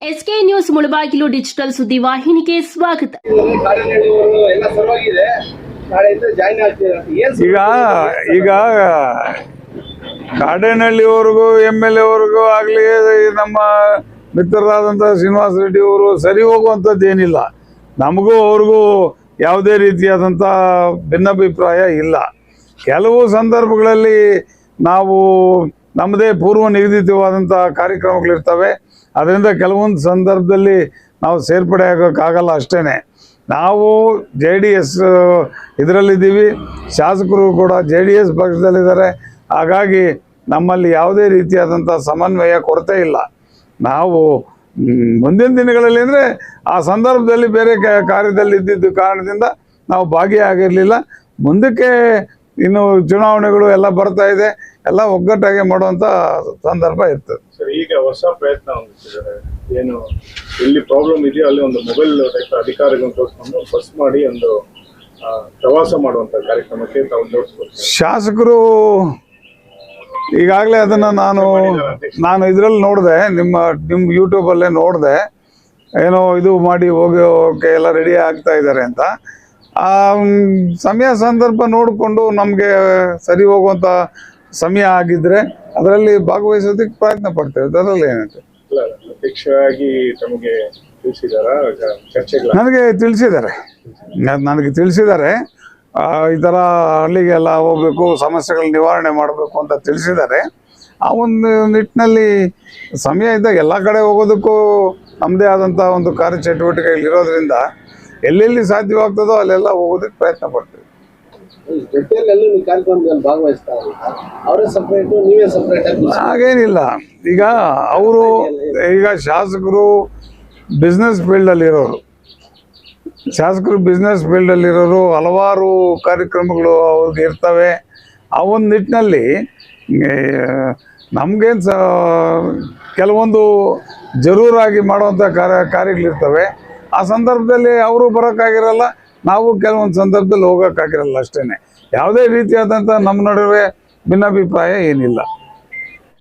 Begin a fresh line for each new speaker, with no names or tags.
SK news Mulbagal digital ಸುದ್ದಿವಾಹಿನಿಗೆ ಸ್ವಾಗತ.
ಈಗ ಕಾಡೇನಹಳ್ಳಿವರೆಗೂ MLA ವರೆಗೂ ಆಗಲಿ ನಮ್ಮ ಮಿತ್ರರಾದಂಥ ಶ್ರೀನಿವಾಸ ರೆಡ್ಡಿ ಅವರು ಸರಿ ಹೋಗುವಂಥದ್ದು ಏನಿಲ್ಲ. ನಮಗೂ ಅವ್ರಿಗೂ ಯಾವುದೇ ರೀತಿಯಾದಂಥ ಭಿನ್ನಾಭಿಪ್ರಾಯ ಇಲ್ಲ. ಕೆಲವು ಸಂದರ್ಭಗಳಲ್ಲಿ ನಾವು ನಮ್ಮದೇ ಪೂರ್ವ ನಿಗದಿತವಾದಂಥ ಕಾರ್ಯಕ್ರಮಗಳಿರ್ತವೆ. ಅದರಿಂದ ಕೆಲವೊಂದು ಸಂದರ್ಭದಲ್ಲಿ ನಾವು ಸೇರ್ಪಡೆ ಆಗೋಕ್ಕಾಗಲ್ಲ ಅಷ್ಟೇ. ನಾವು JDS ಇದರಲ್ಲಿದ್ದೀವಿ, ಶಾಸಕರು ಕೂಡ JDS ಪಕ್ಷದಲ್ಲಿದ್ದಾರೆ. ಹಾಗಾಗಿ ನಮ್ಮಲ್ಲಿ ಯಾವುದೇ ರೀತಿಯಾದಂಥ ಸಮನ್ವಯ ಕೊರತೆ ಇಲ್ಲ. ನಾವು ಮುಂದಿನ ದಿನಗಳಲ್ಲಿ ಅಂದರೆ ಆ ಸಂದರ್ಭದಲ್ಲಿ ಬೇರೆ ಕಾರ್ಯದಲ್ಲಿ ಇದ್ದಿದ್ದು ಕಾರಣದಿಂದ ನಾವು ಭಾಗಿಯಾಗಿರಲಿಲ್ಲ. ಮುಂದಕ್ಕೆ ಇನ್ನು ಚುನಾವಣೆಗಳು ಎಲ್ಲ ಬರ್ತಾ ಇದೆ, ಎಲ್ಲ ಒಗ್ಗಟ್ಟಾಗಿ ಮಾಡುವಂಥ ಸಂದರ್ಭ ಇರ್ತದೆ.
ಸರ್, ಈಗ ಹೊಸ ಪ್ರಯತ್ನ ಹೊಂದಿದ್ದಾರೆ. ಏನು ಎಲ್ಲಿ ಪ್ರಾಬ್ಲಮ್ ಇದೆಯೋ ಅಲ್ಲಿ ಒಂದು ಮೊಬೈಲ್ ಟೈಪ್ ಅಧಿಕಾರಿಗಳನ್ನು ತೋರಿಸ್ಕೊಂಡು ಬಸ್ ಮಾಡಿ ಒಂದು ಪ್ರವಾಸ ಮಾಡುವಂಥ ಕಾರ್ಯಕ್ರಮಕ್ಕೆ ತಾವು ಜೋಡಿಸ್ಕೊಡ್ತೀವಿ.
ಶಾಸಕರು ಈಗಾಗಲೇ ಅದನ್ನು ನಾನು ಇದರಲ್ಲಿ ನೋಡಿದೆ, ನಿಮ್ಮ ಯೂಟ್ಯೂಬಲ್ಲೇ ನೋಡಿದೆ. ಏನೋ ಇದು ಮಾಡಿ ಹೋಗೋಕೆ ಎಲ್ಲ ರೆಡಿ ಆಗ್ತಾ ಇದ್ದಾರೆ ಅಂತ. ಆ ಸಮಯ ಸಂದರ್ಭ ನೋಡಿಕೊಂಡು ನಮಗೆ ಸರಿ ಹೋಗುವಂಥ ಸಮಯ ಆಗಿದ್ದರೆ ಅದರಲ್ಲಿ ಭಾಗವಹಿಸೋದಕ್ಕೆ ಪ್ರಯತ್ನ ಪಡ್ತೇವೆ. ಅದರಲ್ಲಿ ಏನಂತೆ
ಅಧ್ಯಕ್ಷರಾಗಿ ತಮಗೆ ತಿಳಿಸಿದಾರಾ ಚರ್ಚೆಗಳು?
ನನಗೆ ತಿಳಿಸಿದ್ದಾರೆ. ಈ ಥರ ಹಳ್ಳಿಗೆಲ್ಲ ಹೋಗ್ಬೇಕು, ಸಮಸ್ಯೆಗಳ ನಿವಾರಣೆ ಮಾಡಬೇಕು ಅಂತ ತಿಳಿಸಿದ್ದಾರೆ. ಆ ಒಂದು ನಿಟ್ಟಿನಲ್ಲಿ ಸಮಯ ಇದ್ದಾಗ ಎಲ್ಲ ಕಡೆ ಹೋಗೋದಕ್ಕೂ ನಮ್ಮದೇ ಆದಂಥ ಒಂದು ಕಾರ್ಯಚಟುವಟಿಕೆಗಳಿರೋದ್ರಿಂದ ಎಲ್ಲೆಲ್ಲಿ ಸಾಧ್ಯವಾಗ್ತದೋ ಅಲ್ಲೆಲ್ಲ ಹೋಗೋದಕ್ಕೆ ಪ್ರಯತ್ನ ಪಡ್ತೀವಿ. ಹಾಗೇನಿಲ್ಲ. ಈಗ ಶಾಸಕರು ಬಿಸ್ನೆಸ್ ಫೀಲ್ಡಲ್ಲಿರೋರು, ಹಲವಾರು ಕಾರ್ಯಕ್ರಮಗಳು ಅವ್ರಿಗೆ ಇರ್ತವೆ. ಆ ಒಂದು ನಿಟ್ಟಿನಲ್ಲಿ ನಮಗೇನು ಕೆಲವೊಂದು ಜರೂರಾಗಿ ಮಾಡುವಂಥ ಕಾರ್ಯಗಳಿರ್ತವೆ. ಆ ಸಂದರ್ಭದಲ್ಲಿ ಅವರು ಬರೋಕ್ಕಾಗಿರಲ್ಲ, ನಾವು ಕೆಲವೊಂದು ಸಂದರ್ಭದಲ್ಲಿ ಹೋಗೋಕ್ಕಾಗಿರಲ್ಲ ಅಷ್ಟೇ. ಯಾವುದೇ ರೀತಿಯಾದಂಥ ನಮ್ಮ ನಡುವೆ ಭಿನ್ನಾಭಿಪ್ರಾಯ ಏನಿಲ್ಲ.